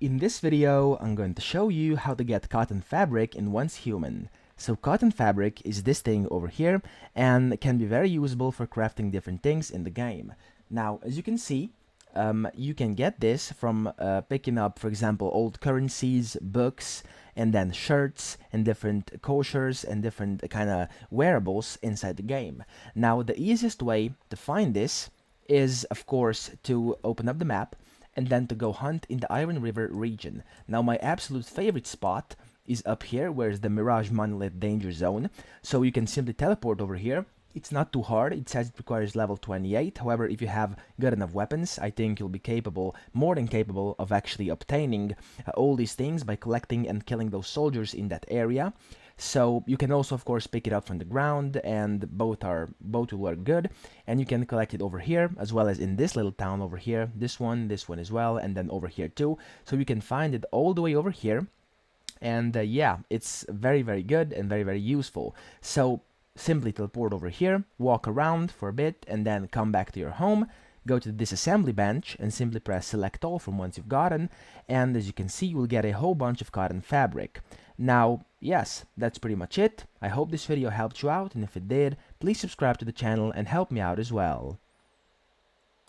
In this video, I'm going to show you how to get cotton fabric in Once Human. So cotton fabric is this thing over here and can be very usable for crafting different things in the game. Now, as you can see, you can get this from picking up, for example, old currencies, books, and then shirts and different koshers and different kind of wearables inside the game. Now, the easiest way to find this is, of course, to open up the map and then to go hunt in the Iron River region. Now, my absolute favorite spot is up here, where is the Mirage Monolith Danger Zone. So you can simply teleport over here. It's not too hard. It says it requires level 28. However, if you have good enough weapons, I think you'll be capable, more than capable, of actually obtaining all these things by collecting and killing those soldiers in that area. So you can also, of course, pick it up from the ground, and both will work good. And you can collect it over here, as well as in this little town over here. This one as well, and then over here too. So you can find it all the way over here. And yeah, it's very, very good and very, very useful. So simply teleport over here, walk around for a bit, and then come back to your home. Go to the disassembly bench and simply press select all from once you've gotten, and as you can see, you will get a whole bunch of cotton fabric. Now, yes, that's pretty much it. I hope this video helped you out, and if it did, please subscribe to the channel and help me out as well.